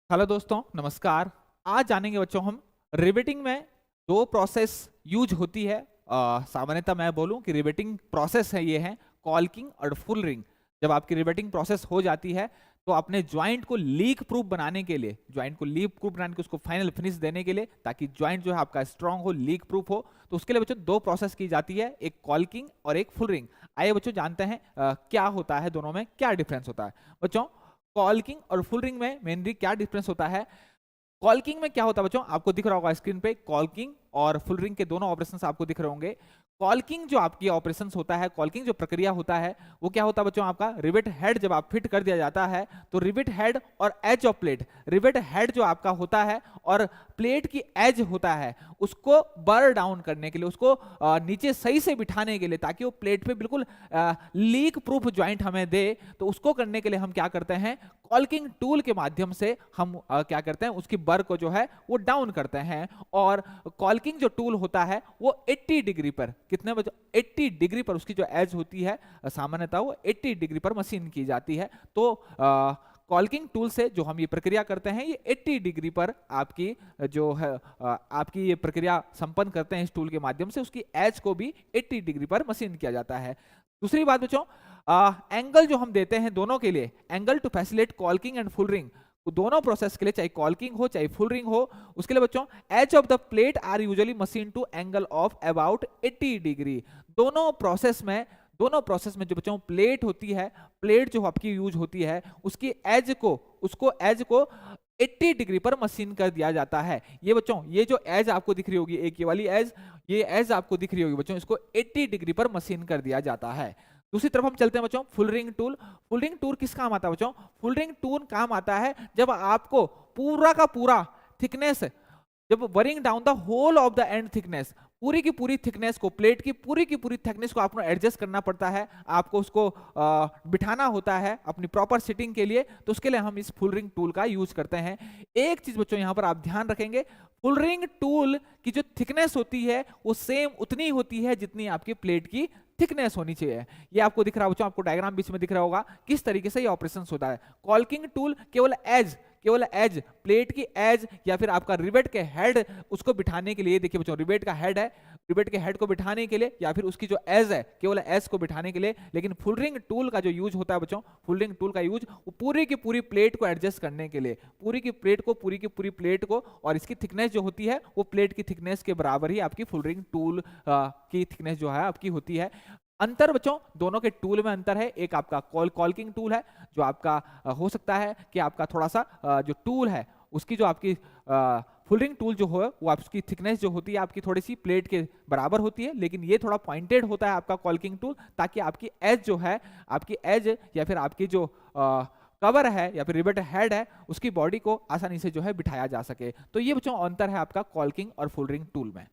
Hello दोस्तों, नमस्कार। आज जानेंगे बच्चों हम रिवेटिंग में दो प्रोसेस यूज होती है। सामान्यतः मैं बोलूं कि रिवेटिंग प्रोसेस है, ये है कॉल्किंग और फुल रिंग। जब आपकी रिवेटिंग प्रोसेस हो जाती है तो अपने ज्वाइंट को लीक प्रूफ बनाने के लिए, उसको फाइनल फिनिश देने के लिए, ताकि ज्वाइंट जो है आपका स्ट्रांग हो, लीक प्रूफ हो, तो उसके लिए बच्चों दो प्रोसेस की जाती है, एक कॉल्किंग और एक फुल रिंग। आइए बच्चों जानते हैं क्या होता है, दोनों में क्या डिफरेंस होता है। बच्चों, कॉल्किंग और फुल रिंग में मेनली क्या डिफरेंस होता है। कॉल्किंग में क्या होता है बच्चों, आपको दिख रहा होगा स्क्रीन पे, कॉल्किंग और फुल रिंग के दोनों ऑपरेशंस आपको दिख रहे होंगे। कॉल्किंग जो आपकी ऑपरेशंस होता है, कॉल्किंग जो प्रक्रिया होता है, वो क्या होता है बच्चों, आपका रिवेट हेड जब आप फिट कर दिया जाता है तो रिवेट हेड और edge of plate, rivet head जो आपका होता है और प्लेट की एज होता है, उसको बर डाउन करने के लिए, उसको नीचे सही से बिठाने के लिए, ताकि वो प्लेट पे बिल्कुल लीक प्रूफ ज्वाइंट हमें दे, तो उसको करने के लिए हम क्या करते हैं, कॉल्किंग टूल के माध्यम से हम क्या करते हैं, उसकी बर को जो है वो डाउन करते हैं। और कॉल्किंग जो टूल होता है वो 80 डिग्री पर, कितने बजे, 80 डिग्री पर उसकी जो एज होती है सामान्यतः वो 80 डिग्री पर मशीन की जाती है। तो कॉल्किंग टूल से जो हम ये प्रक्रिया करते हैं, ये 80 डिग्री पर आपकी जो है आपकी ये प्रक्रिया संपन्न करते हैं इस टूल के माध्यम से, उसकी एज को भी 80 डिग्री पर मशीन किया जाता है। दूसरी बात बच्चों, एंगल जो हम देते हैं दोनों के लिए, angle to facilitate caulking and full ring, दोनों प्रोसेस के लिए, चाहे कॉल्किंग हो चाहे फुल रिंग हो, उसके लिए बच्चों edge of the plate are usually machine to angle of about 80 degree. दोनों प्रोसेस में जो बच्चों प्लेट होती है, प्लेट जो आपकी यूज होती है, उसकी एज को 80 डिग्री पर मशीन कर दिया जाता है। ये बच्चों, ये जो एज आपको दिख रही होगी, एक ये वाली एज, ये एज आपको दिख रही होगी बच्चों, इसको 80 डिग्री पर मशीन कर दिया जाता है। दूसरी तरफ हम चलते हैं बच्चों, full ring tool. Full ring tool किस काम आता है बच्चों, फुल रिंग टूल काम आता है जब आपको पूरा का पूरा थिकनेस, जब boring down the hole of the end thickness, पूरी की पूरी थिकनेस को, प्लेट की पूरी थिकनेस को आपको एडजस्ट करना पड़ता है, आपको उसको बिठाना होता है अपनी प्रॉपर सिटिंग के लिए, तो उसके लिए हम इस फुल रिंग टूल का यूज करते हैं। एक चीज बच्चों यहां पर आप ध्यान रखेंगे, फुल रिंग टूल की जो थिकनेस होती है वो सेम उतनी होती है जितनी आपकी प्लेट की थिकनेस होनी चाहिए। ये आपको दिख रहा है बच्चों, आपको डायग्राम बीच में दिख रहा होगा किस तरीके से ये ऑपरेशन होता है। कॉल्किंग टूल केवल एज, प्लेट की एज या फिर आपका रिवेट के हेड, उसको बिठाने के लिए, देखिए बच्चों रिवेट का हेड है, रिवेट के हेड को बिठाने के लिए, या फिर उसकी जो एज है केवल एज को बिठाने के लिए। लेकिन फुल रिंग टूल का जो यूज होता है बच्चों, फुल रिंग टूल का यूज वो पूरी की पूरी प्लेट को एडजस्ट करने के लिए, पूरी की पूरी प्लेट को, और इसकी थिकनेस जो होती है वो प्लेट की थिकनेस के बराबर ही आपकी फुल रिंग टूल की थिकनेस जो है आपकी होती है। अंतर बच्चों, दोनों के टूल में अंतर है। एक आपका कॉल्किंग टूल है जो आपका हो सकता है कि आपका थोड़ा सा जो टूल है उसकी जो आपकी फुल रिंग टूल जो हो वो आपकी थिकनेस जो होती है आपकी थोड़ी सी प्लेट के बराबर होती है, लेकिन ये थोड़ा पॉइंटेड होता है आपका कॉल्किंग टूल, ताकि आपकी एज जो है, आपकी एज या फिर आपकी जो कवर है या फिर रिवेट हेड है, उसकी बॉडी को आसानी से जो है बिठाया जा सके। तो ये बच्चों अंतर है आपका कॉल्किंग और फुल रिंग टूल में।